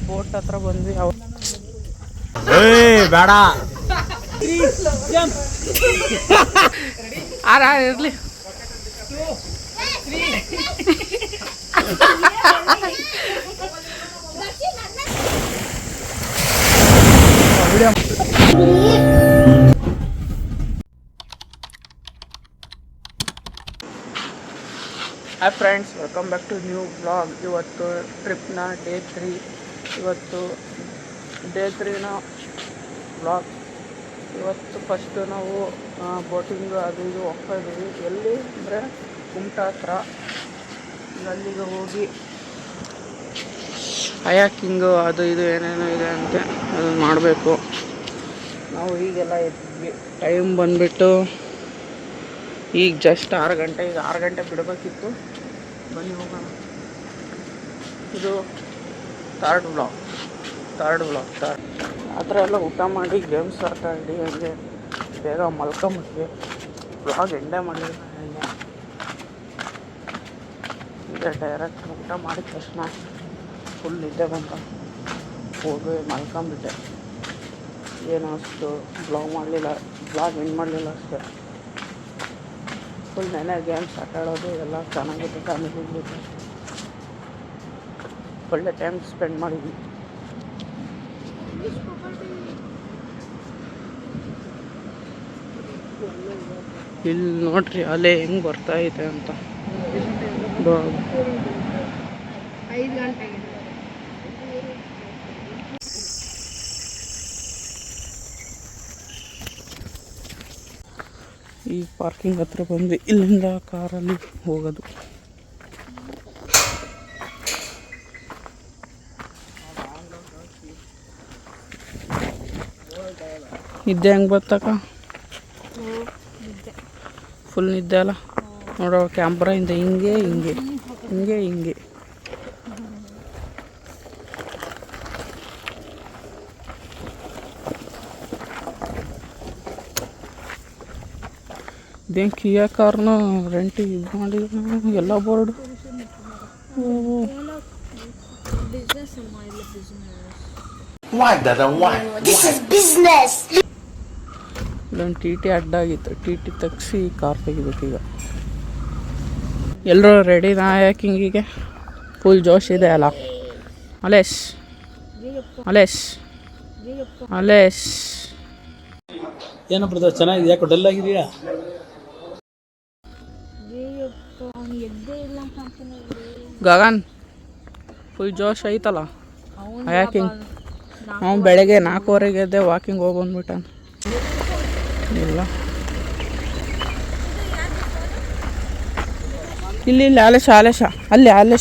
Boat ಹತ್ರ ಬಂದ್ವಿ. ಬೇಡ ಆರ ಇರ್ಲಿ. Hi friends, welcome back to new vlog. ಇವತ್ತು ಟ್ರಿಪ್ನ ಡೇ 3. ಇವತ್ತು ಡೇ 3ನ ವ್ಲಾಗ್. ಇವತ್ತು ಫಸ್ಟು ನಾವು ಬೋಟಿಂಗ್ ಅದು ಇದು ಹೋಗ್ತಾ ಇದ್ದೀವಿ. ಎಲ್ಲಿ ಅಂದರೆ ಕುಮಟಾ ಹತ್ರ. ಅಲ್ಲಿಗೆ ಹೋಗಿ ಕಯಾಕಿಂಗು ಅದು ಇದು ಏನೇನೋ ಇದೆ ಅಂತೆ, ಅದು ಮಾಡಬೇಕು. ನಾವು ಈಗೆಲ್ಲ ಎದ್ವಿ. ಟೈಮ್ ಬಂದುಬಿಟ್ಟು ಈಗ ಜಸ್ಟ್ 6 ಗಂಟೆ. ಈಗ 6 ಗಂಟೆ ಬಿಡಬೇಕಿತ್ತು. ಬನ್ನಿ ಹೋಗೋಣ. ಇದು ಥರ್ಡ್ ಬ್ಲಾಗ್. ಆ ಥರ ಎಲ್ಲ ಊಟ ಮಾಡಿ ಗೇಮ್ಸ್ ಆಟ ಆಡಿ ಹಂಗೆ ಬೇಗ ಮಲ್ಕೊಂಬಿಟ್ವಿ. ಬ್ಲಾಗ್ ಎಂಡೇ ಮಾಡಿಲ್ಲ. ಹೀಗೆ ಡೈರೆಕ್ಟ್ ಊಟ ಮಾಡಿದ ತಕ್ಷಣ ಫುಲ್ ನಿದ್ದೆ ಬಂತ. ಹೋಗಿ ಮಲ್ಕೊಂಬಿಟ್ಟೆ. ಏನು ಅಷ್ಟು ಬ್ಲಾಗ್ ಎಂಡ್ ಮಾಡಲಿಲ್ಲ ಅಷ್ಟೇ. ಫುಲ್ ನೆನೆ ಗೇಮ್ಸ್ ಆಟ ಆಡೋದು ಎಲ್ಲ ಚೆನ್ನಾಗಿತ್ತು. ಫ್ಯಾಮಿಲಿ ಜೊತೆ ಒಳ್ಳೆ ಟೈಮ್ ಸ್ಪೆಂಡ್ ಮಾಡಿದ್ವಿ. ಇಲ್ಲಿ ನೋಡ್ರಿ ಅಲೆ ಹೆಂಗೆ ಬರ್ತಾ ಇದೆ ಅಂತ. 5 ಗಂಟೆಗೆ ಈ ಪಾರ್ಕಿಂಗ್ ಹತ್ರ ಬಂದ್ವಿ. ಇಲ್ಲಿಂದ ಕಾರಲ್ಲಿ ಹೋಗೋದು. ನಿದ್ದೆ ಹೆಂಗೆ ಬರ್ತಕ್ಕ? ಫುಲ್ ನಿದ್ದೆ ಅಲ್ಲ. ನೋಡೋ ಕ್ಯಾಮ್ರಾಯಿಂದ ಹಿಂಗೆ ಹಿಂಗೆ ಹಿಂಗೆ ಹಿಂಗೆ. ಇದೇನು ಕಿಯಾ ಕಾರ್ನ ರೆಂಟಿಗೆ ಇದು ಮಾಡಿದ್ರು ಎಲ್ಲ ಬೋರ್ಡು. ಇಲ್ಲೊಂದು ಟಿ ಟಿ ಅಡ್ಡಾಗಿತ್ತು. ಟಿ ಟಿ ತೆಗ್ಸಿ ಕಾರ್ ತೆಗಿಬೇಕೀಗ. ಎಲ್ಲರೂ ರೆಡಿನಾ ಯಾಕಿಂಗಿಗೆ? ಫುಲ್ ಜೋಶ್ ಇದೆ ಅಲ್ಲ. ಅಲೇಶ್ ಏನೋ ಬ್ರದರ್, ಚೆನ್ನಾಗಿದೆ. ಯಾಕೋ ಡಲ್ ಆಗಿದೆಯಾ? ಗಗನ್ ಫುಲ್ ಜೋಶ್ ಐತಲ್ಲ ಯಾಕಿಂಗ್. ನಾವು ಬೆಳಗ್ಗೆ 4:15 ಎದ್ದೆ ವಾಕಿಂಗ್ ಹೋಗಿ ಬಂದ್ಬಿಟ್ಟ. ಇಲ್ಲ ಇಲ್ಲಿ ಆಲೇಶ ಅಲ್ಲಿ ಅಲ್ಲಿ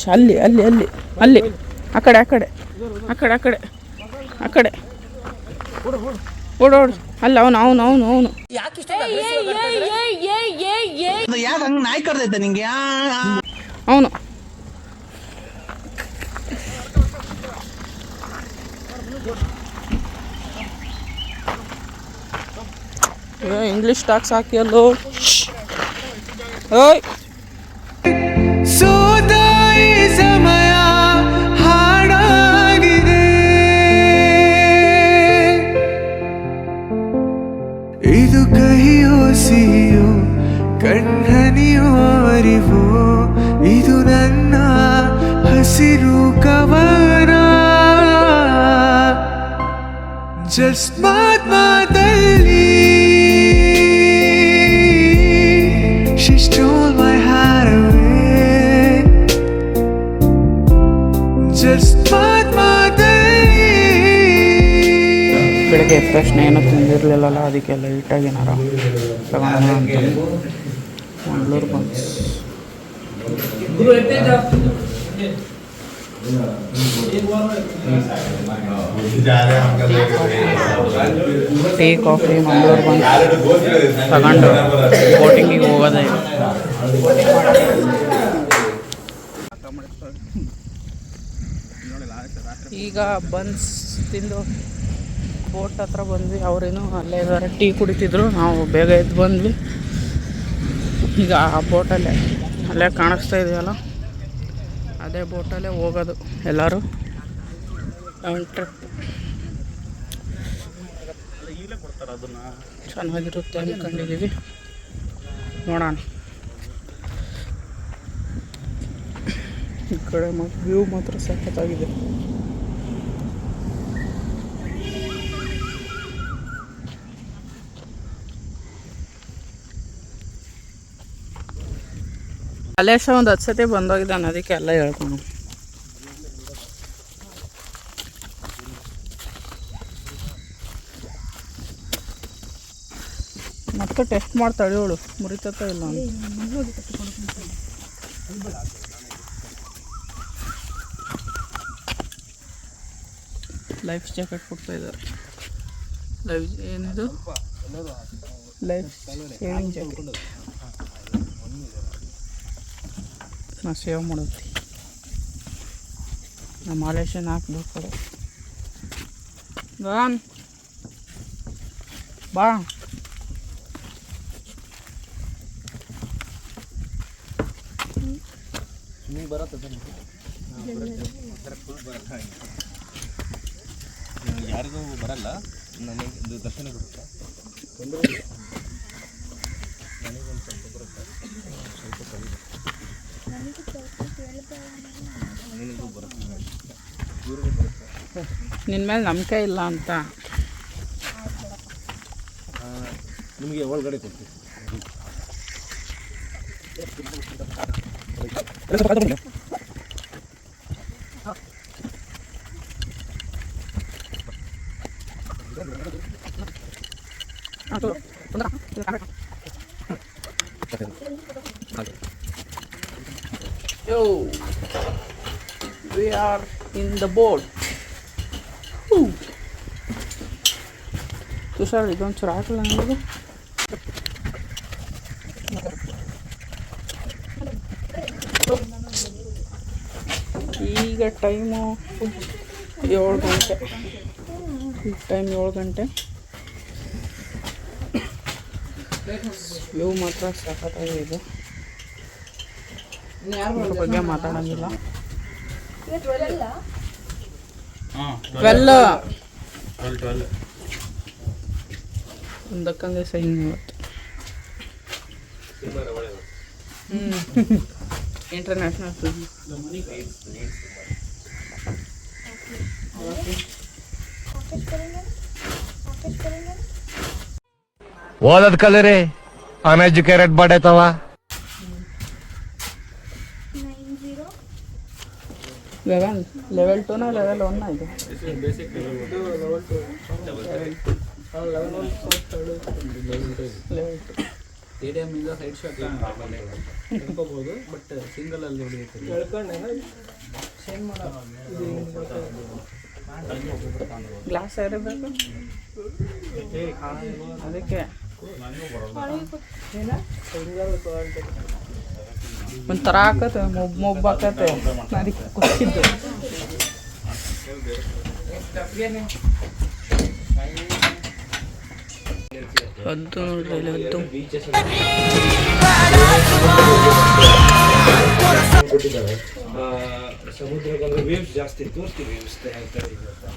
ಆ ಕಡೆ ಓಡೋಡು. ಅಲ್ಲ ಅವನು ನಾಯಿ ಕರ್ದೈತೆ ನಿಂಗೆ? ಅವನು ಇಂಗ್ಲೀಷ್ ಟಾಕ್ಸ್ ಹಾಕಿ ಅಲ್ಲೋ. ಓಯ್ ಸಮಯ ಹಾಡಾಗಿದೆ. ಇದು ಕಹಿಯೋ ಸಿಹಿಯೋ ಕಣ್ಣನಿಯೋ ಅರಿವೋ, ಇದು ನನ್ನ ಹಸಿರು ಕವನ. ಜಸ್ಟ್ ಮಾತಲ್ಲಿ she stole my heart away. Just ಬೆಳಗ್ಗೆ ಎದ್ದ ತಕ್ಷಣ ಏನೂ ತಿಂದಿರಲಿಲ್ಲಲ್ಲ, ಅದಕ್ಕೆ ಲೈಟಾಗಿ ಏನಾರ ತಗೋಣ ಅಂತ Mangaluru buns. Tea coffee Mangaluru buns ತಗೊಂಡು ಬೋಟಿಂಗಿಗೆ ಹೋಗೋದೇ. ಈಗ ಬನ್ಸ್ ತಿಂದು ಬೋಟ್ ಹತ್ರ ಬಂದ್ವಿ. ಅವರೇನು ಅಲ್ಲೇ ಇದ್ದಾರೆ, ಟೀ ಕುಡಿತಿದ್ರು. ನಾವು ಬೇಗ ಎದ್ದು ಬಂದ್ವಿ. ಈಗ ಆ ಬೋಟಲ್ಲೇ ಅಲ್ಲೇ ಕಾಣಿಸ್ತಾ ಇದೆಯಲ್ಲ ಅದೇ ಬೋಟಲ್ಲೇ ಹೋಗೋದು ಎಲ್ಲರೂ ಒಂದು ಟ್ರಿಪ್. ಚೆನ್ನಾಗಿರುತ್ತೆ ಅಂದ್ಕೊಂಡಿದ್ದೀವಿ, ನೋಡೋಣ. ಈ ಕಡೆ ವ್ಯೂ ಮಾತ್ರ ಸಖತ್ತಾಗಿದೆ. ಅಲೇಶ ಒಂದು 10 ಸತಿ ಬಂದೋಗಿದ್ದಾನೆ, ಅದಕ್ಕೆ ಎಲ್ಲ ಹೇಳ್ಕೊಂಡು ಮತ್ತೆ ಟೆಸ್ಟ್ ಮಾಡ್ತಾಳೆ ಇವಳು, ಮುರಿತತ್ತ ಇಲ್ಲ ಅಂತ. ಲೈಫ್ ಜಾಕೆಟ್ ಕೊಡ್ತಾ ಇದ್ದಾರೆ. ಏನಿದು ಲೈಫ್ ಸೇವಿಂಗ್ ಜಾಕೆಟ್ ನಾ ಸೇವ್ ಮಾಡುತ್ತಿ. ನಮ್ಮ ಮಾಲೇಶನ್ ಹಾಕ್ಬೇಕು ಕಡೆ ಗಗನ್ ಬಾ. ಯಾರಿಗೂ ಬರಲ್ಲ, ನನಗೆ ದರ್ಶನ ಬರುತ್ತೆ. ನನಗೊಂದು ಸ್ವಲ್ಪ ಬರುತ್ತೆ, ಸ್ವಲ್ಪ ಕಡಿಮೆ. ನನಗೂ ಬರುತ್ತೆ, ಇವ್ರಿಗೂ ಬರುತ್ತೆ. ನಿನ್ನ ಮೇಲೆ ನಂಬಿಕೆ ಇಲ್ಲ ಅಂತ ನಿಮಗೆ ಒಳಗಡೆ ಕೊಡ್ತೀವಿ. Yo, we are in the boat. Tushar ಇದೊಂಚೂರು ಹಾಕಲ್ಲ ನನಗೆ. ಈಗ ಟೈಮು 7 ಗಂಟೆ. ಈಗ ಟೈಮ್ 7 ಗಂಟೆ. ವ್ಯೂ ಮಾತ್ರ ಸಖತ್ತಾಗಿದೆ. ಇದ್ರ ಬಗ್ಗೆ ಮಾತಾಡೋಂಗಿಲ್ಲ. 12 ಒಂದಕ್ಕಂಗೆ ಸೈನ್ ಇವತ್ತು. International film. ಓದದ್ ಕಲರಿ ಅನ್ಎಜುಕೇಟೆಡ್ ಬಡೈತವ. ಲೆವೆಲ್ 2 ಲೆವೆಲ್ 1 ಇದು. ಸ್ಟೇಡಿಯಮ್ಮಿಂದ ಸೈಡ್ ಶಾಟ್ ಹಿಡ್ಕೋಬೋದು, ಬಟ್ ಸಿಂಗಲಲ್ಲಿ ಹೊಡೆಯುತ್ತೆ. ಗ್ಲಾಸ್ ಇರಬೇಕು ಅದಕ್ಕೆ. ಒಂಥರ ಹಾಕತ್ತೆ, ಮೊಬ್ಬು ಹಾಕತ್ತೆ. ಅದಕ್ಕೆ ಕೊಟ್ಟಿದ್ದು ಅದು ನೋಡ್ರಿ ಅದು ಸಮುದ್ರಕ್ಕೆ ವೇವ್ಸ್ ಜಾಸ್ತಿ ತೋರಿಸ್ತೀವಿ.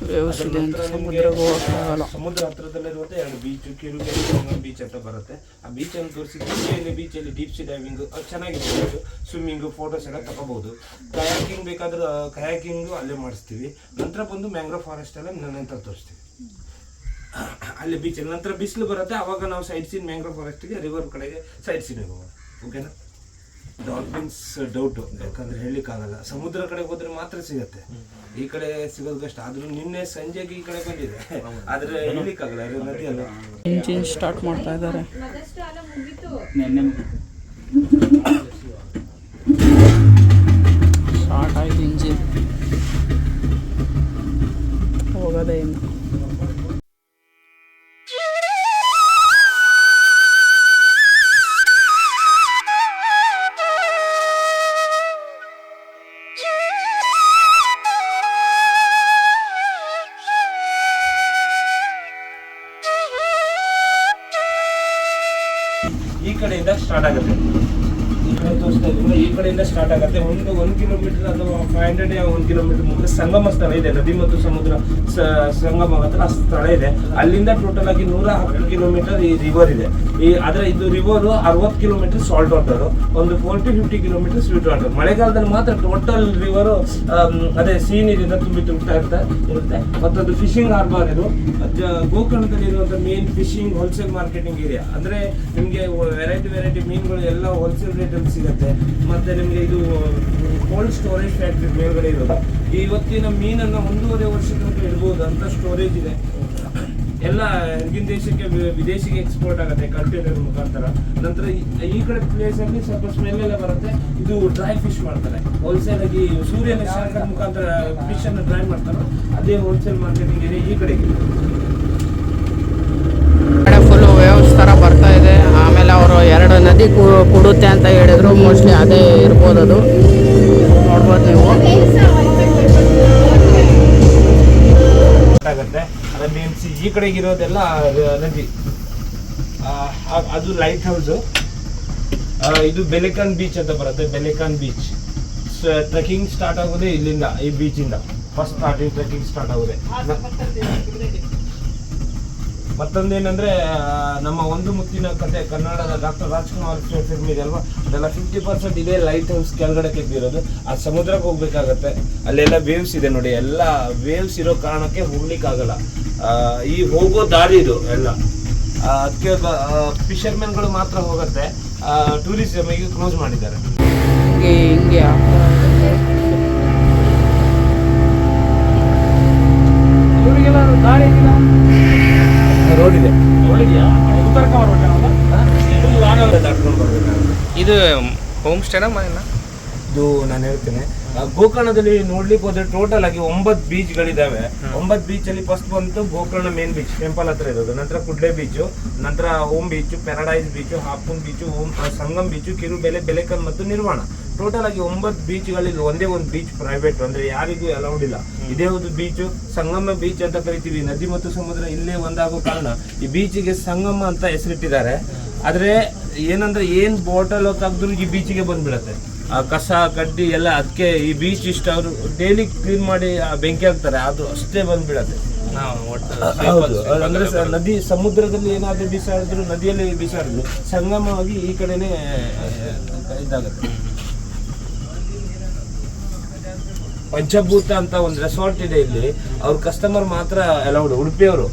ವೇವ್ಸ್ ಇದೆ ಅಂತ ಸಮುದ್ರಕ್ಕೆ ಹೋಗಲ್ಲ. ಸಮುದ್ರ ಹತ್ರದಲ್ಲಿರುವಂತೆ 2 ಬೀಚ್, ಕಿರುಗೇರಿ ಬೀಚ್ ಅಂತ ಬರುತ್ತೆ. ಆ ಬೀಚ್ ಅನ್ನು ತೋರಿಸಿದ್ರೆ ಬೀಚಲ್ಲಿ ಡೀಪ್ ಸಿ ಡೈವಿಂಗ್ ಚೆನ್ನಾಗಿರ್ಬೋದು, ಸ್ವಿಮ್ಮಿಂಗು, ಫೋಟೋಸ್ ಎಲ್ಲ ತಗೋಬಹುದು. ಕಯಾಕಿಂಗ್ ಬೇಕಾದ್ರೆ ಕಯಾಕಿಂಗು ಅಲ್ಲೇ ಮಾಡಿಸ್ತೀವಿ. ನಂತರ ಬಂದು ಮ್ಯಾಂಗ್ರೋವ್ ಫಾರೆಸ್ಟ್ ಎಲ್ಲ ನಂತರ ತೋರಿಸ್ತೀವಿ ಅಲ್ಲಿ ಬೀಚಲ್ಲಿ. ನಂತರ ಬಿಸಿಲು ಬರುತ್ತೆ, ಅವಾಗ ನಾವು ಸೈಡ್ ಸೀನ್ ಮ್ಯಾಂಗ್ರೋವ್ ಫಾರೆಸ್ಟ್ಗೆ ರಿವರ್ ಕಡೆಗೆ ಸೈಡ್ ಸೀನ್ ಹೋಗೋಣ. ಓಕೆನಾ? ಡಾಲ್ಫಿನ್ಸ್ ಡೌಟು, ಯಾಕಂದ್ರೆ ಹೇಳಲಿಕ್ಕಾಗಲ್ಲ. ಸಮುದ್ರ ಕಡೆ ಹೋದ್ರೆ ಮಾತ್ರ ಸಿಗತ್ತೆ, ಈ ಕಡೆ ಸಿಗೋದು ಕಷ್ಟ. ಆದ್ರೂ ನಿನ್ನೆ ಸಂಜೆಗೆ ಈ ಕಡೆ ಬಂದಿದೆ, ಆದ್ರೆ ಹೇಳಲಿಕ್ಕಾಗಲ್ಲ, ನದಿ ಅಲ್ಲ. ಇಂಜಿನ್ ಸ್ಟಾರ್ಟ್ ಮಾಡ್ತಾ ಇದ್ದಾರೆ. ಸ್ಟಾರ್ಟ್ ಆಯ್ತು ಇಂಜಿನ್, ಹೋಗೋದೇ ಇನ್ನು. ಈ ಕಡೆಯಿಂದ ಸ್ಟಾರ್ಟ್ ಆಗುತ್ತೆ. ಈ ಕಡೆ ತೋರಿಸ್ತಾ ಇದ್ದೀವಿ, ಈ ಕಡೆಯಿಂದ ಸ್ಟಾರ್ಟ್ ಆಗುತ್ತೆ. ಮುಂದೆ 1 ಕಿಲೋಮೀಟರ್ ಅಥವಾ 500 1 ಕಿಲೋಮೀಟರ್ ಮುಂದೆ ಸಂಗಮ ಸ್ಥಳ ಇದೆ, ನದಿ ಮತ್ತು ಸಮುದ್ರ ಸಂಗಮ ಹತ್ರ ಆ ಸ್ಥಳ ಇದೆ. ಅಲ್ಲಿಂದ ಟೋಟಲ್ ಆಗಿ 110 ಕಿಲೋಮೀಟರ್ ಈ ರಿವರ್ ಇದೆ. ಆದ್ರೆ ಇದು ರಿವರ್ 60 ಕಿಲೋಮೀಟರ್ ಸಾಲ್ಟ್ ವಾಟರ್, ಒಂದು 40-50 ಕಿಲೋಮೀಟರ್ ಸ್ವೀಟ್ ವಾಟರ್. ಮಳೆಗಾಲದಲ್ಲಿ ಮಾತ್ರ ಟೋಟಲ್ ರಿವರ್ ಅದೇ ಸೀ ನೀರಿಂದ ತುಂಬುತ್ತಾ ಇರುತ್ತೆ. ಮತ್ತೊಂದು ಫಿಶಿಂಗ್ ಹಾರ್ಬರ್ ಇದು. ಗೋಕರ್ಣದಲ್ಲಿ ಇರುವಂತ main fishing wholesale marketing area. ಅಂದ್ರೆ ನಿಮ್ಗೆ ವೆರೈಟಿ ಮೀನುಗಳು ಎಲ್ಲ ಹೋಲ್ಸೇಲ್ ರೇಟ್ ಅಲ್ಲಿ ಸಿಗುತ್ತೆ. ಮತ್ತೆ ನಿಮ್ಗೆ ಇದು ಕೋಲ್ಡ್ ಸ್ಟೋರೇಜ್ ಫ್ಯಾಕ್ಟ್ರಿ ಮೇಲ್ಗಡೆ ಇರೋದು. ಇವತ್ತಿನ ಮೀನನ್ನ 1.5 ವರ್ಷ ತನಕ ಇಡ್ಬೋದು ಅಂತ ಸ್ಟೋರೇಜ್ ಇದೆ. ಎಲ್ಲ ಹೊರಗಿನ ದೇಶಕ್ಕೆ ವಿದೇಶಿಗೆ ಎಕ್ಸ್ಪೋರ್ಟ್ ಆಗುತ್ತೆ ಕಂಟೈನರ್ ಮುಖಾಂತರ. ನಂತರ ಈ ಕಡೆ ಪ್ಲೇಸ್ ಅಲ್ಲಿ ಸ್ವಲ್ಪ ಸ್ಮೆಲ್ ಎಲ್ಲ ಬರುತ್ತೆ. ಇದು ಡ್ರೈ ಫಿಶ್ ಮಾಡ್ತಾರೆ ಹೋಲ್ಸೇಲ್ ಆಗಿ, ಸೂರ್ಯನ ಶಾಖದ ಮುಖಾಂತರ ಫಿಶ್ ಅನ್ನು ಡ್ರೈ ಮಾಡ್ತಾರೆ. ಅದೇ ಹೋಲ್ಸೇಲ್ ಮಾರ್ಕೆಟಿಂಗ್ ಏರಿಯಾ ಈ ಕಡೆಗೆ. ಫುಲ್ಲು ವೇವ್ಸ್ ಥರ ಬರ್ತಾ ಇದೆ. ಆಮೇಲೆ ಅವರು 2 ನದಿ ಕೂಡುತ್ತೆ ಅಂತ ಹೇಳಿದ್ರು. ಮೋಸ್ಟ್ಲಿ ಅದೇ ಇರ್ಬೋದು, ಅದು ನೋಡ್ಬೋದು ನೀವು. ಆಗುತ್ತೆ ಅದು ಮೀನ್ಸ್ ಈ ಕಡೆಗೆ ಇರೋದೆಲ್ಲ ನದಿ. ಅದು ಲೈಟ್ ಹೌಸು. ಇದು ಬೆಲೆಕಾನ್ ಬೀಚ್ ಅಂತ ಬರುತ್ತೆ. ಬೆಲೆಕಾನ್ ಬೀಚ್ ಟ್ರೆಕ್ಕಿಂಗ್ ಸ್ಟಾರ್ಟ್ ಆಗೋದೇ ಇಲ್ಲಿಂದ, ಈ ಬೀಚಿಂದ ಫಸ್ಟ್ ಟ್ರೆಕ್ಕಿಂಗ್ ಸ್ಟಾರ್ಟ್ ಆಗೋದೆ. ಮತ್ತೊಂದೇನಂದ್ರೆ ನಮ್ಮ ಒಂದು ಮುತ್ತಿನ ಕತೆ ಕನ್ನಡದ ಡಾಕ್ಟರ್ ರಾಜ್ಕುಮಾರ್ ಫಿಲ್ಮ್ ಇದೆ ಅಲ್ವಾ, ಅದೆಲ್ಲ 50% ಇದೆ ಲೈಟ್ ಹೌಸ್ ಕೆಳಗಡೆ ತೆಗೆದಿರೋದು. ಆ ಸಮುದ್ರಕ್ಕೆ ಹೋಗ್ಬೇಕಾಗತ್ತೆ. ಅಲ್ಲೆಲ್ಲ ವೇವ್ಸ್ ಇದೆ ನೋಡಿ, ಎಲ್ಲ ವೇವ್ಸ್ ಇರೋ ಕಾರಣಕ್ಕೆ ಹೋಗ್ಲಿಕ್ಕಾಗಲ್ಲ. ಈ ಹೋಗೋ ದಾರಿ ಇದು ಎಲ್ಲ. ಅದಕ್ಕೆ ಫಿಶರ್ಮೆನ್ಗಳು ಮಾತ್ರ ಹೋಗುತ್ತೆ. ಟೂರಿಸಮಿಗೆ ಕ್ಲೋಸ್ ಮಾಡಿದ್ದಾರೆ. ಹಿಂಗೆ ರೋಡ್ ಇದೆ. ಇದು ಹೋಮ್ ಸ್ಟೇನಾ ಮನೆನಾ? ಇದು ನಾನು ಹೇಳ್ತೇನೆ. ಗೋಕರ್ಣದಲ್ಲಿ ನೋಡ್ಲಿಕ್ಕೆ ಹೋದ್ರೆ ಟೋಟಲ್ ಆಗಿ 9 ಬೀಚ್ಗಳಿದಾವೆ. 9 ಬೀಚ್ ಅಲ್ಲಿ ಫಸ್ಟ್ ಬಂತು ಗೋಕರ್ಣ ಮೇನ್ ಬೀಚ್, ಟೆಂಪಲ್ ಹತ್ರ ಇರೋದು. ನಂತರ ಕುಡ್ಲೆ ಬೀಚು, ನಂತರ Om beach, paradise beach, half moon beach, Sangam beach, Kirubele, Belekan ಮತ್ತು ನಿರ್ವಾಣ. ಟೋಟಲ್ ಆಗಿ 9 ಬೀಚ್ಗಳಲ್ಲಿ ಒಂದೇ ಒಂದು ಬೀಚ್ ಪ್ರೈವೇಟ್, ಅಂದ್ರೆ ಯಾರಿಗೂ ಅಲೌಡ್ ಇಲ್ಲ. ಇದೇ ಒಂದು ಬೀಚು ಸಂಗಮ ಬೀಚ್ ಅಂತ ಕರಿತೀವಿ. ನದಿ ಮತ್ತು ಸಮುದ್ರ ಇಲ್ಲೇ ಒಂದಾಗೋ ಕಾರಣ ಈ ಬೀಚಿಗೆ ಸಂಗಮ ಅಂತ ಹೆಸರಿಟ್ಟಿದ್ದಾರೆ. ಆದ್ರೆ ಏನಂದ್ರೆ ಏನ್ ಬಾಟಲ್ ತೆಗೆದ್ರು ಈ ಬೀಚಿಗೆ ಬಂದ್ಬಿಡತ್ತೆ. ಆ ಕಸ ಕಡ್ಡಿ ಎಲ್ಲ. ಅದಕ್ಕೆ ಈ ಬೀಚ್ ಇಷ್ಟ. ಅವರು ಡೈಲಿ ಕ್ಲೀನ್ ಮಾಡಿ ಬೆಂಕಿ ಹಾಕ್ತಾರೆ, ಅದು ಅಷ್ಟೇ ಬಂದ್ಬಿಡತ್ತೆ. ಹೌದು, ಅಂದ್ರೆ ನದಿ ಸಮುದ್ರದಲ್ಲಿ ಏನಾದ್ರು ಬೀಸಾಡಿದ್ರು, ನದಿಯಲ್ಲಿ ಬೀಸಾಡಿದ್ರು ಸಂಗಮವಾಗಿ ಈ ಕಡೆನೆ ಇದಾಗುತ್ತೆ. ಪಂಚಭೂತ ಅಂತ ಒಂದು ರೆಸಾರ್ಟ್ ಇದೆ ಇಲ್ಲಿ. ಅವ್ರ ಕಸ್ಟಮರ್ ಮಾತ್ರ ಅಲೌಡ್. ಉಡುಪಿಯವರು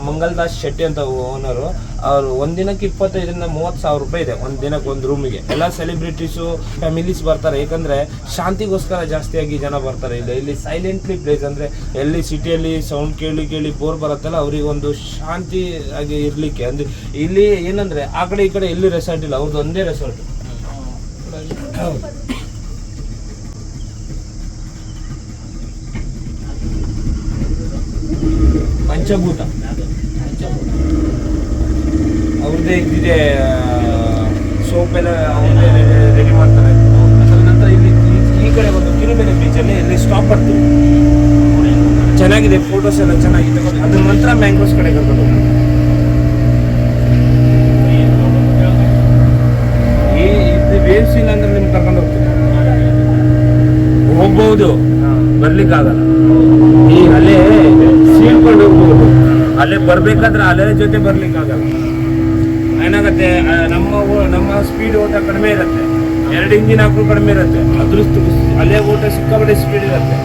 ಮಂಗಲ್ದಾಸ್ ಶೆಟ್ಟಿ ಅಂತ ಓನರು. ಅವರು ಒಂದಿನಕ್ಕೆ 25,000-30,000 ರೂಪಾಯಿ ಇದೆ ಒಂದಿನಕ್ಕೆ ಒಂದು ರೂಮಿಗೆ. ಎಲ್ಲ ಸೆಲೆಬ್ರಿಟೀಸು ಫ್ಯಾಮಿಲೀಸ್ ಬರ್ತಾರೆ. ಯಾಕಂದ್ರೆ ಶಾಂತಿಗೋಸ್ಕರ ಜಾಸ್ತಿಯಾಗಿ ಜನ ಬರ್ತಾರೆ ಇಲ್ಲಿ ಸೈಲೆಂಟ್ಲಿ ಪ್ಲೇಸ್. ಅಂದ್ರೆ ಎಲ್ಲಿ ಸಿಟಿಯಲ್ಲಿ ಸೌಂಡ್ ಕೇಳಿ ಬೋರ್ ಬರುತ್ತಲ್ಲ, ಅವ್ರಿಗೆ ಒಂದು ಶಾಂತಿ ಆಗಿ ಇರ್ಲಿಕ್ಕೆ. ಅಂದ್ರೆ ಇಲ್ಲಿ ಏನಂದ್ರೆ ಆ ಕಡೆ ಈ ಕಡೆ ಎಲ್ಲಿ ರೆಸಾರ್ಟ್ ಇಲ್ಲ, ಅವ್ರದ್ದು ಒಂದೇ ರೆಸಾರ್ಟ್. ಪಂಚಭೂತ ಅವ್ರದ್ದೇ ಇದ್ದಿದೆ. ಸೋಪ್ ಎಲ್ಲ ಅವ್ರದ್ದೇ ರೆಡಿ ಮಾಡ್ತಾರೆ. ಅದರ ನಂತರ ಇಲ್ಲಿ ಈ ಕಡೆ ಒಂದು ಕಿರುಬೆಲೆ ಬೀಚಲ್ಲಿ ಇಲ್ಲಿ ಸ್ಟಾಪ್ ಮಾಡ್ತೀವಿ. ಚೆನ್ನಾಗಿದೆ, ಫೋಟೋಸ್ ಎಲ್ಲ ಚೆನ್ನಾಗಿದೆ. ಅದ್ರ ನಂತರ ಮ್ಯಾಂಗ್ರೋಸ್ ಕಡೆ ಕರ್ಕೊಂಡು ಹೋಗ್ತೀವಿ. ಈ ವೇವ್ಸ್ ಇಲ್ಲ ಅಂದ್ರೆ ನಿಮ್ಗೆ ಕರ್ಕೊಂಡು ಹೋಗ್ತೀವಿ. ಹೋಗ್ಬಹುದು, ಬರ್ಲಿಕ್ಕಾಗಲ್ಲ. ಈ ಅಲೆ ಸೀಳ್ಕೊಂಡು ಹೋಗ್ಬೋದು. ಅಲ್ಲೇ ಬರ್ಬೇಕಾದ್ರೆ ಅಲೆ ಜೊತೆ ಬರ್ಲಿಕ್ಕಾಗಲ್ಲ. ಏನಾಗತ್ತೆ, ನಮ್ಮ ಸ್ಪೀಡ್ ಓಟ ಕಡಿಮೆ ಇರುತ್ತೆ. 2 ಇಂಜಿನ್ ಹಾಕಲು ಕಡಿಮೆ ಇರುತ್ತೆ. ಅದ್ರ ಅಲ್ಲೇ ಓಟ ಸಿಕ್ಕಾಪಟ್ಟೆ ಸ್ಪೀಡ್ ಇರುತ್ತೆ.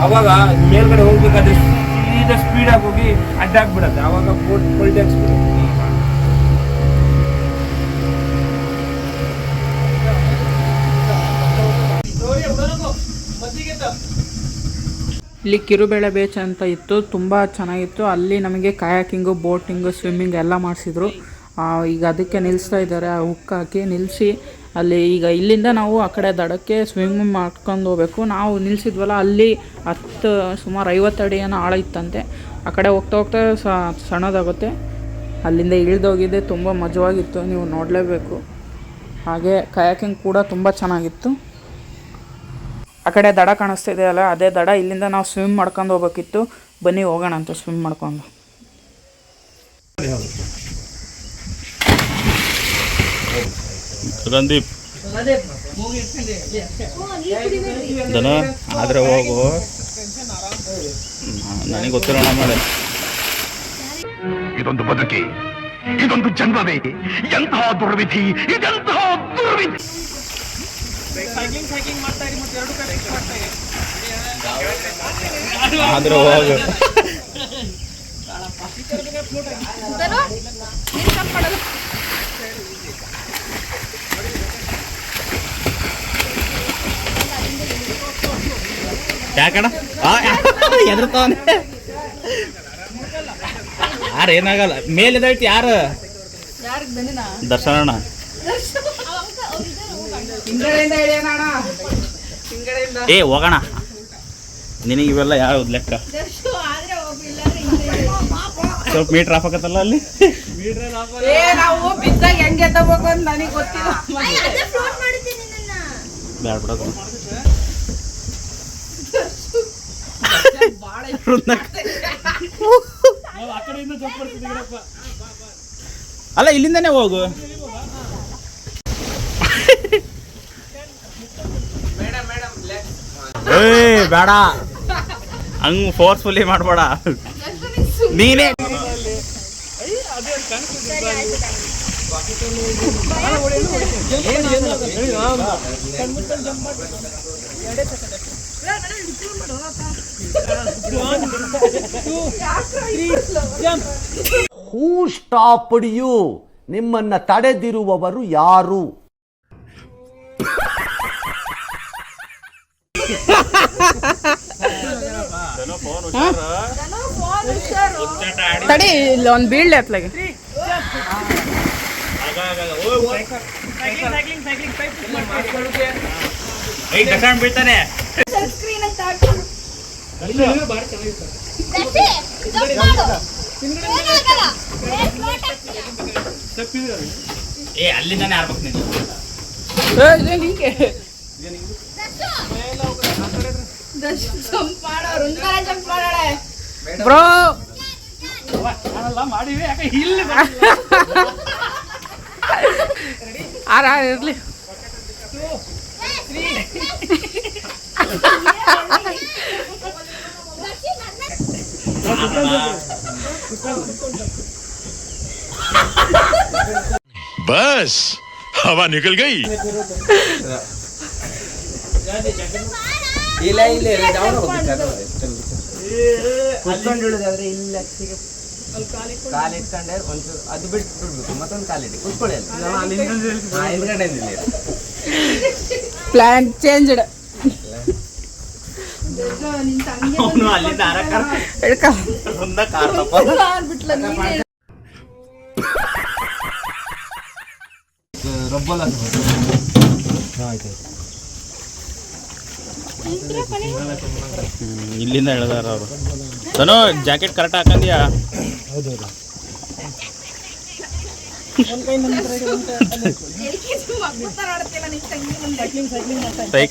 ಅವಾಗ ಮೇಲ್ಗಡೆ ಹೋಗ್ಬೇಕಾದ್ರೆ ಸೀದಾ ಸ್ಪೀಡಾಗಿ ಹೋಗಿ ಅಡ್ಡಾಗ್ಬಿಡತ್ತೆ. ಅವಾಗ ಪೊಲ್ಟಿ ಹಾಕ್ಸ್ಬಿಡುತ್ತೆ. ಇಲ್ಲಿ ಕಿರುಬೆಳೆ ಬೀಚ್ ಅಂತ ಇತ್ತು, ತುಂಬ ಚೆನ್ನಾಗಿತ್ತು. ಅಲ್ಲಿ ನಮಗೆ ಕಯಾಕಿಂಗು, ಬೋಟಿಂಗು, ಸ್ವಿಮ್ಮಿಂಗ್ ಎಲ್ಲ ಮಾಡಿಸಿದ್ರು. ಈಗ ಅದಕ್ಕೆ ನಿಲ್ಲಿಸ್ತಾ ಇದ್ದಾರೆ. ಆ ಹುಕ್ ಹಾಕಿ ನಿಲ್ಲಿಸಿ ಅಲ್ಲಿ ಈಗ ಇಲ್ಲಿಂದ ನಾವು ಆ ಕಡೆ ದಡಕ್ಕೆ ಸ್ವಿಮ್ ಮಾಡ್ಕೊಂಡು ಹೋಗ್ಬೇಕು. ನಾವು ನಿಲ್ಲಿಸಿದ್ವಲ್ಲ ಅಲ್ಲಿ ಸುಮಾರು 50 ಅಡಿ ಏನೋ ಆಳ ಇತ್ತಂತೆ. ಆ ಕಡೆ ಹೋಗ್ತಾ ಸಣ್ಣದಾಗುತ್ತೆ. ಅಲ್ಲಿಂದ ಇಳಿದೋಗಿದ್ದೆ, ತುಂಬ ಮಜವಾಗಿತ್ತು, ನೀವು ನೋಡಲೇಬೇಕು. ಹಾಗೆ ಕಯಾಕಿಂಗ್ ಕೂಡ ತುಂಬ ಚೆನ್ನಾಗಿತ್ತು. ಆ ಕಡೆ ದಡ ಕಾಣಿಸ್ತಿದೆ ಅಲ್ಲ, ಅದೇ ದಡ. ಇಲ್ಲಿಂದ ನಾವು ಸ್ವಿಮ್ ಮಾಡ್ಕೊಂಡು ಹೋಗ್ಬೇಕಿತ್ತು. ಬನ್ನಿ ಹೋಗೋಣ ಅಂತ ಸ್ವಿಮ್ ಮಾಡ್ಕೊಂಡು. ರಂದೀಪ್ ದನ ಆದ್ರೆ ಹೋಗು, ನನಗೆ ಗೊತ್ತಿಲ್ಲ ಮಾಡಿ. ಇದೊಂದು ಬದುಕಿ, ಇದೊಂದು ಜನ್ಮವೇ, ಎಂತಹ ದುರ್ವಿಧಿ, ಇದೆಂತಹ ದುರ್ವಿಧಿ. ಆದ್ರೆ ಹೋಗು. ಯಾಕಣ ಎದ್ರತಾವನೆ ಯಾರು ಏನಾಗಲ್ಲ. ಮೇಲೆದೈತಿ ಯಾರು? ದರ್ಶನ. ಏ ಹೋಗೋಣ, ನಿನಗೆ ಇವೆಲ್ಲ ಯಾವ ಲೆಕ್ಕ? ಸ್ವಲ್ಪ ಮೀಟ್ರ್ ಆಫ್ ಆಗತ್ತಲ್ಲ ಅಲ್ಲಿ. ನಾವು ಬಿದ್ದಾಗ ಹೆಂಗೆ ತಗೋಬೇಕು ಅಂತ ನನಗೆ ಗೊತ್ತಿಲ್ಲ. ಬ್ಯಾಡ ಬಿಡೋದು. ಅಲ್ಲ ಇಲ್ಲಿಂದನೇ ಹೋಗು. ಏ ಬೇಡ, ಹಂಗ್ ಫೋರ್ಸ್ಫುಲ್ಲಿ ಮಾಡಬೇಡ ನೀನೇ. ಹೂ ಸ್ಟಾಪ್ಡ್ ಯು? ನಿಮ್ಮನ್ನ ತಡೆದಿರುವವರು ಯಾರು? ತಡಿ, ಇಲ್ಲಿ ಒಂದು ಬೀಳ್ಳೆ ಅತ್ಲಾಗೆ. ಬೀಳ್ತಾನೆ. ಏ ಅಲ್ಲಿಂದಾನೆ ಆರ್ಬೇಕು ನೀನು. ಬ್ರೋ ಆರ ಇರ್ಲಿ. बस हवा निकल गई. ಕುತ್ಕೊಂಡಿಡೋದಾದ್ರೆ ಇಲ್ಲ ಕಾಲಿಟ್ಕೊಂಡೆ ಒಂಚೂರು ಅದು ಬಿಟ್ಟು ಬಿಡ್ಬೇಕು, ಮತ್ತೊಂದು ಕಾಲಿಟ್ಟು ಕುತ್ಕೊಳ್ಳಿ ಹಿಂದ್ಗಡೆ ಪ್ಲಾನ್ ಚೇಂಜ್ಡ್. ಅಲ್ಲಿಂದ ಹೇಳ್ಕ ಇಲ್ಲಿಂದ ಹೇಳ್ದಾರ ಅವರು. ತನು ಜಾಕೆಟ್ ಕರೆಕ್ಟ್ ಹಾಕಂದ್ಯಾ?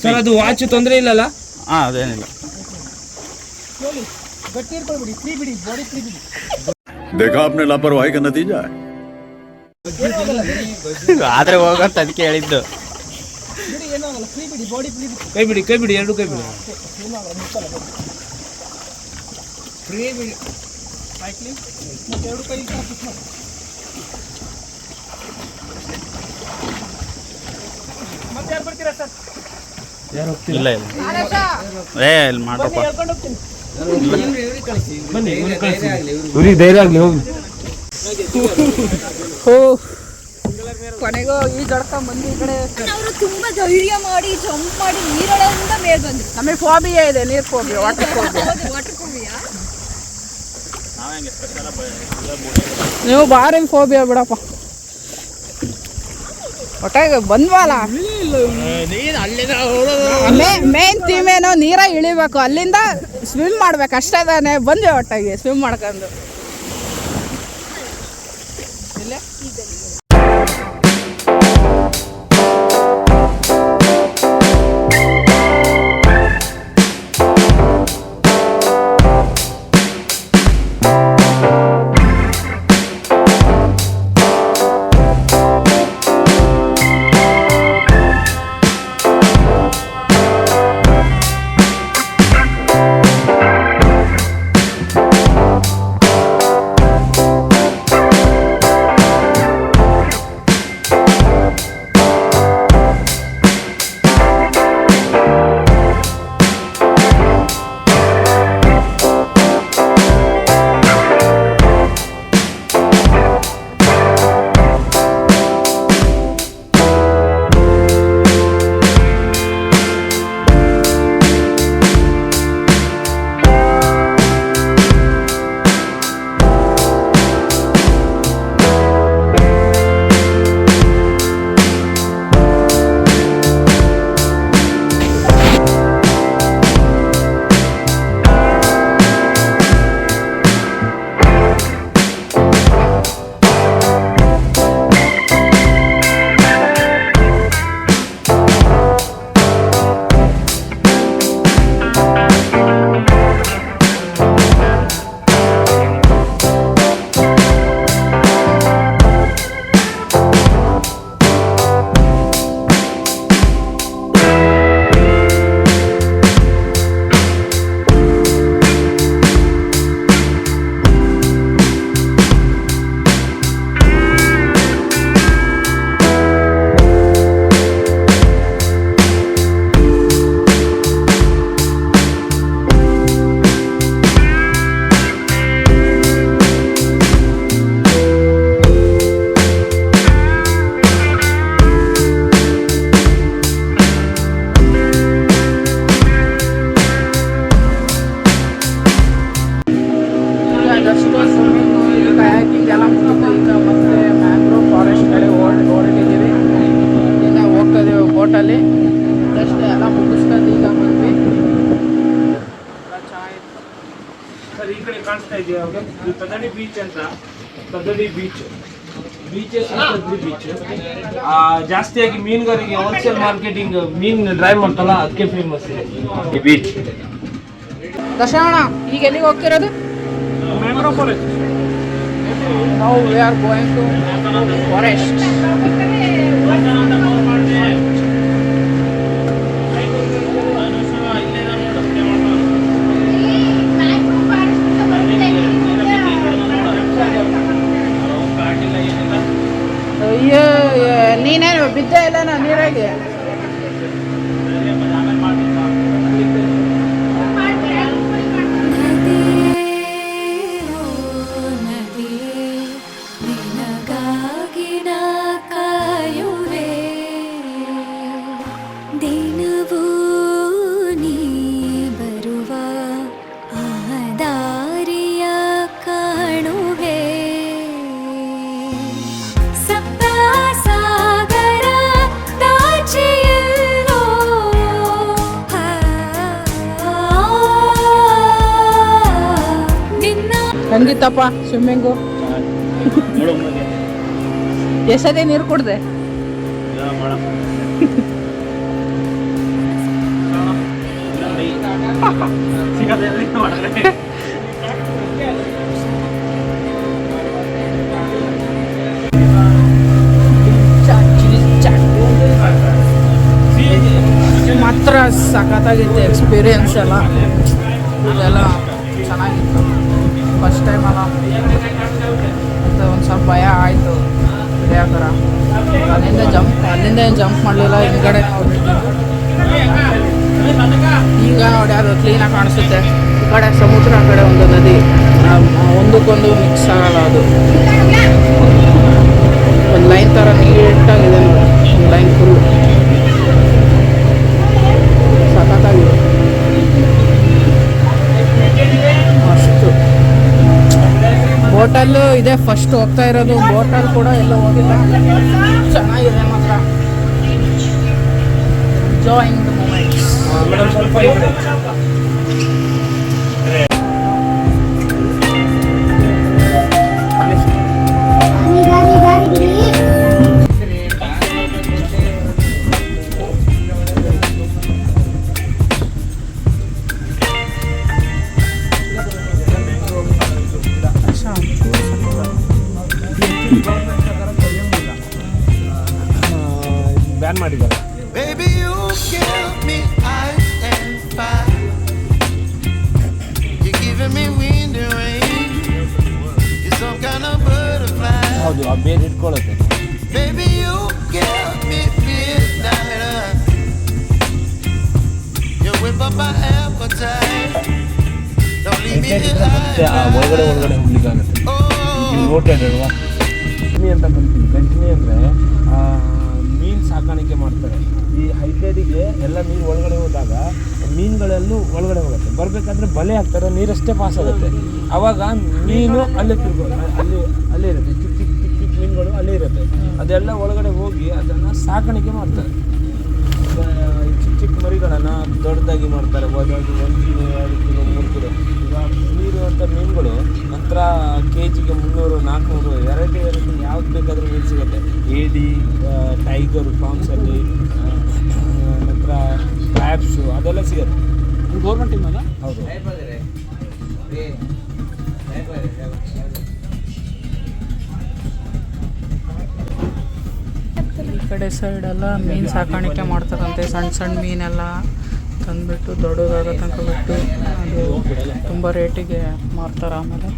ಸರ್ ಅದು ವಾಚ್ ತೊಂದರೆ ಇಲ್ಲಲ್ಲ? ಹಾಂ ಅದೇನಿಲ್ಲ. देखा आपने लापरवाही का नतीजा है. ಆದ್ರೆ ಹೋಗಂತ ಅದಕ್ಕೆ ಹೇಳಿದ್ದು. ಕೈ ಬಿಡಿ, ಕೈ ಬಿಡಿ, ಎರಡು ಕೈ ಬಿಡಿ. ಇಲ್ಲ ಇಲ್ಲ ಏ ಇಲ್ಲಿ ಮಾಡ್ರಪ್ಪ. ಧೈರ್ಯ ಆಗ್ಲಿ ಹೋಗಿ. ಕೊನೆಗೂ ಈ ಜಡ್ಕೊಂಡ್ ಬಂದು ಈ ಕಡೆ ಅವರು ತುಂಬಾ ಧೈರ್ಯ ಮಾಡಿ ಜಂಪ್ ಮಾಡಿ ನೀರೊಳಗಿಂದ ಮೇಲ್ ಬಂದ್ರು. ನಮಗೆ ಫೋಬಿಯಾ ಇದೆ, ನೀರ್ phobia, water phobia. Water phobia? ನೀವು ಭಾರಿ ಫೋಬಿಯಾ ಬಿಡಪ್ಪ. ಒಟ್ಟಾಗ ಬಂದ್ವಲ್ಲ, ಮೇನ್ ಥೀಮ್ ಏನೋ ನೀರ ಇಳಿಬೇಕು, ಅಲ್ಲಿಂದ ಸ್ವಿಮ್ ಮಾಡ್ಬೇಕು ಅಷ್ಟೇ ತಾನೆ. ಬಂದ್ವಿ ಒಟ್ಟಾಗಿ ಸ್ವಿಮ್ ಮಾಡ್ಕೊಂಡು. ಬೋಟಲ್ಲಿ ಜಸ್ಟ್ ಎಲ್ಲ ಮುಗಿಸ್ಕೊಂಡು ಈಗ ಬಂದ್ವಿ. ಎಲ್ಲ ಚೆನ್ನಾಗಿತ್ತು. ಸರ್ ಈ ಕಡೆ ಕಾಣಿಸ್ತಾ ಇದೆಯಾ ಅವ್ರಿಗೆ? ಇದು ಕದಡಿ ಬೀಚ್ ಅಂತ. ಕದಡಿ ಬೀಚ್ ಬೀಚ್ ಜಾಸ್ತಿಯಾಗಿ ಮೀನುಗಾರಿಗೆ ಹೋಲ್ಸೇಲ್ ಮಾರ್ಕೆಟಿಂಗ್ ಮೀನು ಡ್ರೈ ಮಾಡ್ತಲ್ಲ ಅದಕ್ಕೆ ಫೇಮಸ್ ಇದೆ ಈ ಬೀಚ್. ದರ್ಶನ ಈಗ ಎಲ್ಲಿಗೆ ಹೋಗ್ತಿರೋದು? Mangrove forest. ನಾವು we are going to forest. ಅಯ್ಯೋ ನೀನೇನು ಬಿದ್ದ ಇಲ್ಲ ನಾ ನೀರಾಗೆ. ಹೆಂಗಿತ್ತಪ್ಪ ಸ್ವಿಮ್ಮಿಂಗು? ಎಷ್ಟೇ ನೀರು ಕುಡ್ದೆ? ಮಾತ್ರ ಸಖತ್ತಾಗಿತ್ತು ಎಕ್ಸ್ಪೀರಿಯನ್ಸ್ ಎಲ್ಲ. ಅದೆಲ್ಲ ಚೆನ್ನಾಗಿತ್ತು. ಫಸ್ಟ್ ಟೈಮ್ ಅಲ್ಲ ಮತ್ತು ಒಂದು ಸ್ವಲ್ಪ ಭಯ ಆಯಿತು ಇದೇ ಥರ. ಅಲ್ಲಿಂದ ಏನು ಜಂಪ್ ಮಾಡಲಿಲ್ಲ. ಹಿಂದ್ಗಡೆ ಈಗ ನೋಡಿ ಅದು ಕ್ಲೀನಾಗಿ ಕಾಣಿಸುತ್ತೆ. ಈ ಕಡೆ ಸಮುದ್ರ, ಆ ಕಡೆ ಒಂದು ನದಿ, ಒಂದಕ್ಕೊಂದು ಮಿಕ್ಸ್ ಆಗಲ್ಲ. ಅದು ಒಂದು ಲೈನ್ ಥರ ನೀಟಾಗಿದೆ ನೋಡಿ. ಒಂದು ಲೈನ್ ಫುಲ್ ಸಖತ್ತಾಗಿದೆ. ಅಷ್ಟು ಬೋಟಲ್ಲೂ ಇದೆ. ಫಸ್ಟ್ ಹೋಗ್ತಾ ಇರೋದು ಬೋಟಲ್ಲಿ ಕೂಡ ಎಲ್ಲ ಹೋಗಿಲ್ಲ. ಚೆನ್ನಾಗಿದೆ ಮಾತ್ರ. Enjoying the moments. ಮೇಡಮ್ ಸ್ವಲ್ಪ ಬ್ಯಾನ್ ಮಾಡಿದ್ದಾರೆ. Baby, you give me ice and fire. You're giving me wind and rain. You're some kind of butterfly. ಹೌದು, ಆ ಬೇರೆ ಇಟ್ಕೊಳ್ಳುತ್ತೆ. Baby, you give me midnight. You whip up my appetite. Don't leave me ಮತ್ತೆ ಆ ಒಳಗಡೆ ಹೋಗ್ಲಿಕ್ಕಾಗುತ್ತೆ. ರೋಟೆಡ್ ಅಲ್ವಾ? ಗಂಜಿನಿ ಅಂತ ಕರಿತೀವಿ. ಗಂಜಿನಿ ಅಂದರೆ ಮೀನು ಸಾಕಾಣಿಕೆ ಮಾಡ್ತಾರೆ. ಈ ಹೈಟೇಡಿಗೆ ಎಲ್ಲ ನೀರು ಒಳಗಡೆ ಹೋದಾಗ ಮೀನುಗಳೆಲ್ಲೂ ಒಳಗಡೆ ಹೋಗುತ್ತೆ. ಬರಬೇಕಾದ್ರೆ ಬಲೆ ಹಾಕ್ತಾರೆ, ನೀರಷ್ಟೇ ಪಾಸ್ ಆಗುತ್ತೆ. ಆವಾಗ ಮೀನು ಅಲ್ಲೇ ತಿರ್ಬೋದು, ಅಲ್ಲೇ ಇರುತ್ತೆ. ಚಿಕ್ಕ ಚಿಕ್ಕ ಚಿಕ್ಕ ಚಿಕ್ಕ ಮೀನುಗಳು ಅಲ್ಲೇ ಇರುತ್ತೆ. ಅದೆಲ್ಲ ಒಳಗಡೆ ಹೋಗಿ ಅದನ್ನು ಸಾಕಾಣಿಕೆ ಮಾಡ್ತಾರೆ. ಚಿಕ್ಕ ಚಿಕ್ಕ ಮರಿಗಳನ್ನು ದೊಡ್ಡದಾಗಿ ಮಾಡ್ತಾರೆ. ಹೋದಾಗಿ 1 ಕಿಲೋ 2 ಕಿಲೋ 3 ಕಿಲೋ. ಈಗ ಇಲ್ಲಿರುವಂಥ ಮೀನುಗಳು ನಂತರ KGಗೆ 300 400 ವೆರೈಟಿ ಯಾವ್ದು ಬೇಕಾದರೂ ಮೀನು ಸಿಗುತ್ತೆ. ಏಡಿ, ಟೈಗರ್ ಪ್ರಾನ್ಸಲ್ಲಿ, ನಂತರ ಕ್ರ್ಯಾಬ್ಸು ಅದೆಲ್ಲ ಸಿಗುತ್ತೆ. ಗೌರ್ಮೆಂಟ್ ಟೀಮ್ ಅಲ್ಲ? ಹೌದು. ಈ ಕಡೆ ಸೈಡೆಲ್ಲ ಮೀನು ಸಾಕಾಣಿಕೆ ಮಾಡ್ತಾರಂತೆ. ಸಣ್ಣ ಸಣ್ಣ ಮೀನೆಲ್ಲ ತಂದುಬಿಟ್ಟು ದೊಡ್ಡದಾಗೋ ತನಕ ಬಿಟ್ಟು ಅದು ತುಂಬ ರೇಟಿಗೆ ಮಾರ್ತಾರೆ. ಆಮೇಲೆ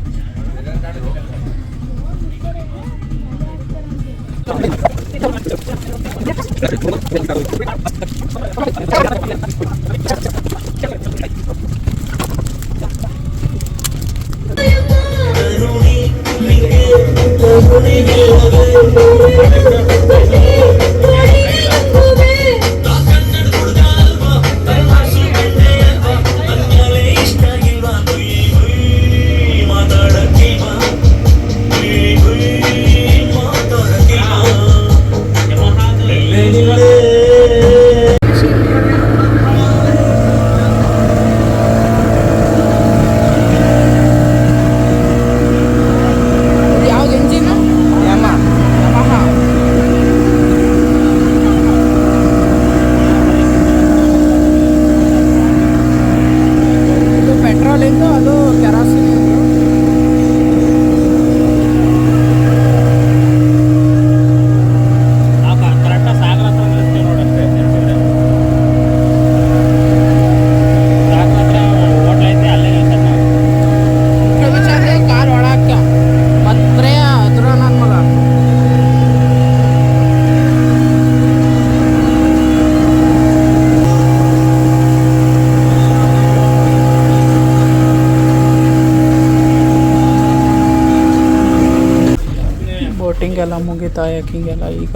ಎಲ್ಲ ಮುಗೀತಾ ಯಾಕಿಂಗೆಲ್ಲ. ಈಗ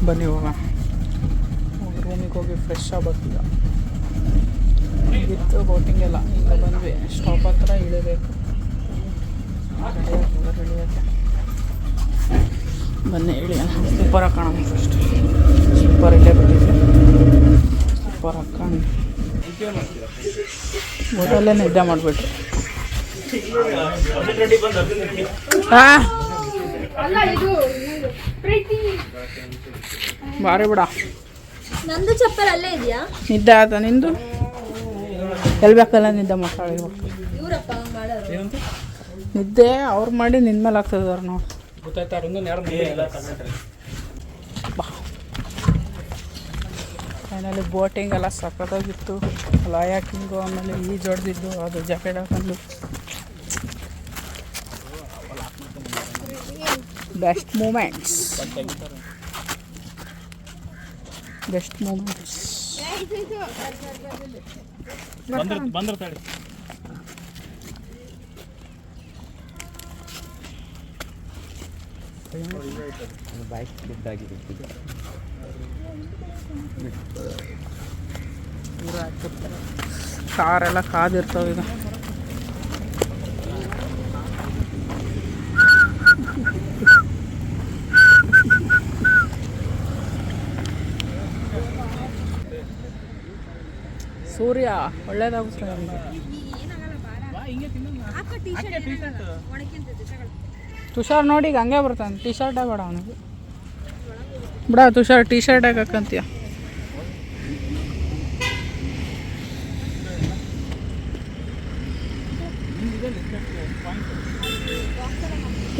ಬನ್ನಿ ಹೋಗೋಣ, ರೂಮಿಗೆ ಹೋಗಿ ಫ್ರೆಶ್ ಆಗ್ಬೇಕೀಗ. ಮುಗೀತು ಬೋಟಿಂಗ್ ಎಲ್ಲ. ಈಗ ಬಂದ್ವಿ, ಸ್ಟಾಪ್ ಹತ್ರ ಇಳಿಬೇಕು. ಇಳಿಯೋಕ್ಕೆ ಬನ್ನಿ ಇಳಿಯೋಣ. ಸ್ಲಿಪ್ಪರ್ ಹಾಕೋಣ ಫಸ್ಟ್. ಸ್ಲಿಪ್ಪರ್ ಇಲ್ಲೇ ಬಿಟ್ಟಿದ್ವಿ, ಸ್ಲಿಪ್ಪರ್ ಹಾಕೊಂಡು ಬೋಟಲ್ಲೇ ನಿದ್ದೆ ಮಾಡಿಬಿಟ್ರು. ಬಾರಿ ಬಿಡ. ನಂದು ಚಪ್ಪಲ್ ಅಲ್ಲೇ ಇದೆಯಾ? ನಿದ್ದೆ ಆಯ್ತಾ ನಿಂದು? ಎಲ್ಲಿ ಬೇಕಲ್ಲ ನಿದ್ದೆ ಮಾಡ್ತಾಳೆ ಇವಾಗ. ಇವರಪ್ಪ ಹಂಗೆ ಮಾಡೋರು. ನಿದ್ದೆ ಅವ್ರು ಮಾಡಿ ನಿನ್ನ ಮೇಲೆ ಆಗ್ತದಾರ ನಾವು. ಬಾ. ಫೈನಲಿ ಬೋಟಿಂಗ್ ಎಲ್ಲ ಸಖತ್ತಾಗಿತ್ತು. ಲಾಯಾಕಿಂಗು, ಆಮೇಲೆ ಈಜು ಹೊಡೆದಿದ್ದು, ಅದು ಜಾಕೆಟ್ ಹಾಕೊಂಡು ಬೆಸ್ಟ್ ಮೂಮೆಂಟ್ಸ್. ಕಾರೆಲ್ಲ ಕಾದಿರ್ತಾವೆ ಈಗ. ಸೂರ್ಯ ಒಳ್ಳೇದಾಗುತ್ತೆ ನಮಗೆ. ತುಷಾರ್ ನೋಡಿ ಈಗ ಹಂಗೆ ಬರ್ತಾನೆ. ಟಿ ಶರ್ಟೇ ಬೇಡ ಅವನಿಗೆ. ಬಿಡ ತುಷಾರ್, ಟಿ ಶರ್ಟ್ ಹಾಕಂತೀಯ.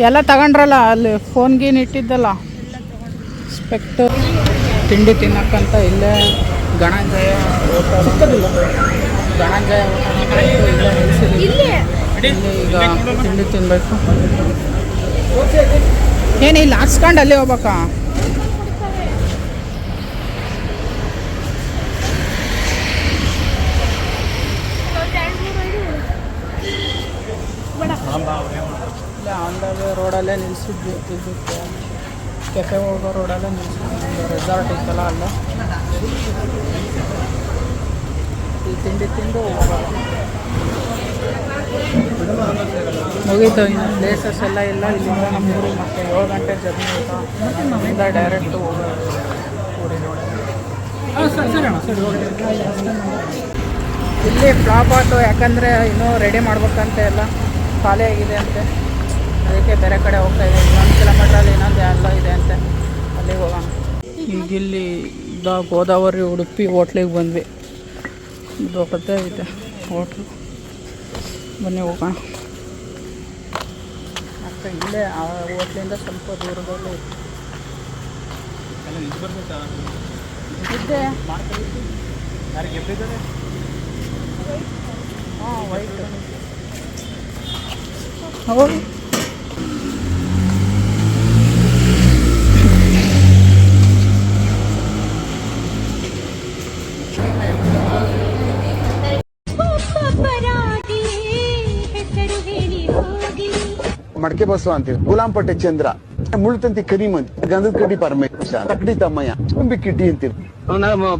ಎಲ್ಲ ತಗೊಂಡ್ರಲ್ಲ ಅಲ್ಲಿ ಫೋನ್ ಗೀನ್ ಇಟ್ಟಿದ್ದಲ್ಲ. ಸ್ಪೆಕ್ಟರ್ ತಿಂಡಿ ತಿನ್ನಕ್ಕಂತ ಇಲ್ಲೇ ಗಣಂಜಯ ಹೋಟೆಲ್, ಗಣಂಜಯ ಹೋಟೆಲ್ ಇಲ್ಲೇ ನಿಲ್ಸಿದ್ದೀವಿ. ಇಲ್ಲಿ ಈಗ ತಿಂಡಿ ತಿನ್ನಬೇಕು. ಏನು ಇಲ್ಲಿ ಹಾಕ್ಸ್ಕೊಂಡು ಅಲ್ಲಿ ಹೋಗ್ಬೇಕಾ? ಇಲ್ಲ ಆಂಡವೇ ರೋಡಲ್ಲೇ ನಿಲ್ಲಿಸಿದ್ವಿ. ಇದಕ್ಕೆ ಕೆಫೆ ಹೋಗೋ ರೋಡಲ್ಲೇ ನಿಲ್ಲಿಸಿದ್ವಿ. ರೆಸಾರ್ಟ್ ಇತ್ತಲ್ಲ ಅಲ್ಲೇ ಈ ತಿಂಡಿ ತಿಂದು ಮುಗೀತು. ಇನ್ನು ಪ್ಲೇಸಸ್ ಎಲ್ಲ ಇಲ್ಲ. ಇಲ್ಲಿಂದ ನಮ್ಮ ಊರಿಗೆ ಮತ್ತೆ 7 ಗಂಟೆ ಜರ್ನಿ ಆಯಿತಾ. ನಮ್ಮಿಂದ ಡೈರೆಕ್ಟು ಹೋಗೋದು ಊರಿಗೆ. ಇಲ್ಲಿ ಫ್ಲಾಪ್ ಆಯಿತು, ಯಾಕಂದರೆ ಇನ್ನೂ ರೆಡಿ ಮಾಡ್ಬೇಕಂತೆ, ಎಲ್ಲ ಖಾಲಿ ಆಗಿದೆ ಅಂತೆ. ಅದಕ್ಕೆ ಬೇರೆ ಕಡೆ ಹೋಗ್ತಾ ಇದೆ. 1 ಕಿಲೋಮೀಟ್ರಲ್ಲಿ ಇನ್ನೊಂದು ಎಲ್ಲ ಇದೆ ಅಂತೆ, ಅಲ್ಲಿಗೆ ಹೋಗೋಣ. ಈಗಿಲ್ಲಿ ಗೋದಾವರಿ ಉಡುಪಿ ಹೋಟ್ಲಿಗೆ ಬಂದ್ವಿ. ದೊಡ್ಡದೇ ಇದೆ ಹೋಟ್ಲು. ಬನ್ನಿ ಹೋಗೋಣ. ಮತ್ತು ಇಲ್ಲೇ ಆ ಹೋಟ್ಲಿಂದ ಸ್ವಲ್ಪ ದೂರದಲ್ಲಿ ಇದ್ದೆ. ಹಾಂ ವೈಟ್ ಹೌದು. ಮಡಕೆ ಬಸವ ಅಂತೀವಿ. ಗುಲಾಂಪಟ್ಟೆ ಚಂದ್ರ, ಮುಳ್ತಂತಿ ಕರಿಮಂತ್, ಗಂಧದ ಕಡ್ಡಿ ಪರಮೇಶ, ತಕ್ಕಡಿ ತಮ್ಮಯ್ಯ, ತುಂಬಿ ಕಿಡ್ಡಿ ಅಂತೀವಿ.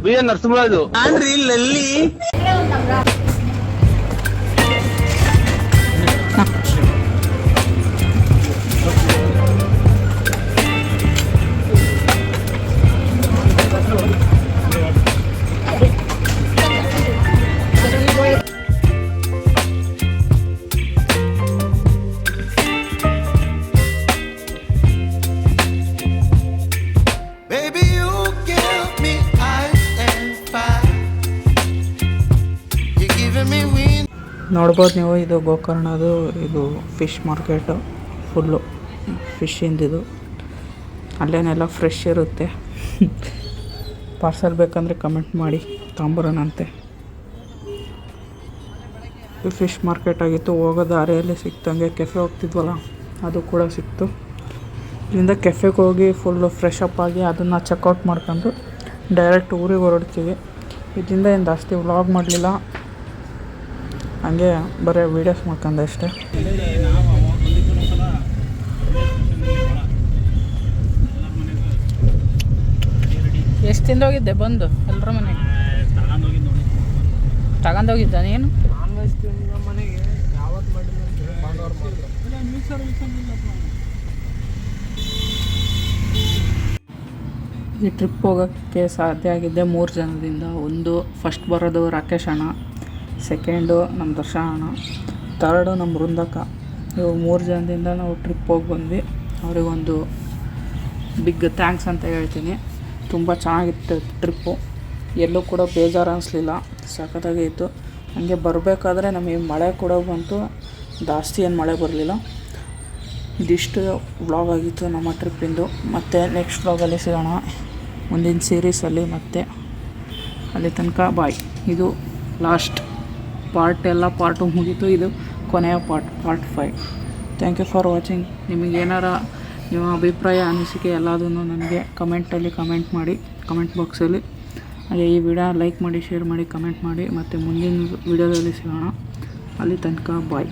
ಬಿ ಎನ್ ನರಸಿಂಹರಾಜು ಲಲ್ಲಿ. Baby, you give me ice and fire. You're giving me wind. ನೋಡ್ಬೋದು ನೀವು, ಇದು ಗೋಕರ್ಣದು ಇದು ಫಿಶ್ ಮಾರ್ಕೆಟು. ಫುಲ್ಲು ಫಿಶ್ಶಿಂದಿದು. ಅಲ್ಲೇನೆಲ್ಲ ಫ್ರೆಶ್ ಇರುತ್ತೆ. ಪಾರ್ಸಲ್ ಬೇಕಂದರೆ ಕಮೆಂಟ್ ಮಾಡಿ ತಾಂಬರೋಣಂತೆ. ಇದು ಫಿಶ್ ಮಾರ್ಕೆಟ್ ಆಗಿತ್ತು. ಹೋಗೋ ದಾರಿಯಲ್ಲಿ ಸಿಕ್ತಂಗೆ ಕೆಫೆ ಹೋಗ್ತಿದ್ವಲ್ಲ, ಅದು ಕೂಡ ಸಿಕ್ತು. ಇಲ್ಲಿಂದ ಕೆಫೆಗೆ ಹೋಗಿ ಫುಲ್ಲು ಫ್ರೆಶ್ ಅಪ್ ಆಗಿ ಅದನ್ನು ಚೆಕ್ಔಟ್ ಮಾಡ್ಕೊಂಡು ಡೈರೆಕ್ಟ್ ಊರಿಗೆ ಹೊರಡ್ತೀವಿ. ಇದರಿಂದ ಏನು ಜಾಸ್ತಿ ವ್ಲಾಗ್ ಮಾಡಲಿಲ್ಲ, ಹಂಗೆ ಬರೀ ವೀಡಿಯೋಸ್ ಮಾಡ್ಕೊಂಡೆ ಅಷ್ಟೇ. ಎಷ್ಟು ತಿಂದೋಗಿದ್ದೆ ಬಂದು ಎಲ್ಲರ ಮನೆಗೆ ತಗೊಂಡೋಗಿದ್ದ ನೀನು? ಈ ಟ್ರಿಪ್ ಹೋಗೋಕ್ಕೆ ಸಾಧ್ಯ ಆಗಿದ್ದೆ 3 ಜನದಿಂದ. ಒಂದು ಫಸ್ಟ್ ಬರೋದು ರಾಕೇಶ್ ಅಣ್ಣ, ಸೆಕೆಂಡು ನಮ್ಮ ದರ್ಶನ ಅಣ್ಣ, ಥರ್ಡು ನಮ್ಮ ವೃಂದಕ್ಕ. ಇವು 3 ಜನದಿಂದ ನಾವು ಟ್ರಿಪ್ ಹೋಗಿ ಬಂದ್ವಿ. ಅವರಿಗೊಂದು ಬಿಗ್ ಥ್ಯಾಂಕ್ಸ್ ಅಂತ ಹೇಳ್ತೀನಿ. ತುಂಬ ಚೆನ್ನಾಗಿತ್ತು ಟ್ರಿಪ್ಪು, ಎಲ್ಲೂ ಕೂಡ ಬೇಜಾರು ಅನಿಸ್ಲಿಲ್ಲ, ಸಖತ್ತಾಗೇ ಇತ್ತು. ಹಂಗೆ ಬರಬೇಕಾದ್ರೆ ನಮಗೆ ಮಳೆ ಕೂಡ ಬಂತು, ಜಾಸ್ತಿ ಏನು ಮಳೆ ಬರಲಿಲ್ಲ. ಇದಿಷ್ಟು ವ್ಲಾಗ್ ಆಗಿತ್ತು ನಮ್ಮ ಟ್ರಿಪ್ಪಿಂದು. ಮತ್ತು ನೆಕ್ಸ್ಟ್ ವ್ಲಾಗಲ್ಲಿ ಸಿಗೋಣ ಮುಂದಿನ ಸೀರೀಸಲ್ಲಿ. ಮತ್ತು ಅಲ್ಲಿ ತನಕ ಬಾಯ್. ಇದು ಲಾಸ್ಟ್ ಪಾರ್ಟು ಮುಗೀತು, ಇದು ಕೊನೆಯ part 5. Thank you for watching. ನಿಮಗೇನಾರ ನಿಮ್ಮ ಅಭಿಪ್ರಾಯ ಅನಿಸಿಕೆ ಎಲ್ಲದನ್ನು ನನಗೆ ಕಮೆಂಟಲ್ಲಿ ಕಮೆಂಟ್ ಮಾಡಿ, ಕಮೆಂಟ್ ಬಾಕ್ಸಲ್ಲಿ. ಹಾಗೆ ಈ ವಿಡಿಯೋ ಲೈಕ್ ಮಾಡಿ, ಶೇರ್ ಮಾಡಿ, ಕಮೆಂಟ್ ಮಾಡಿ. ಮತ್ತು ಮುಂದಿನ ವಿಡಿಯೋದಲ್ಲಿ ಸಿಗೋಣ. ಅಲ್ಲಿ ತನಕ ಬಾಯ್.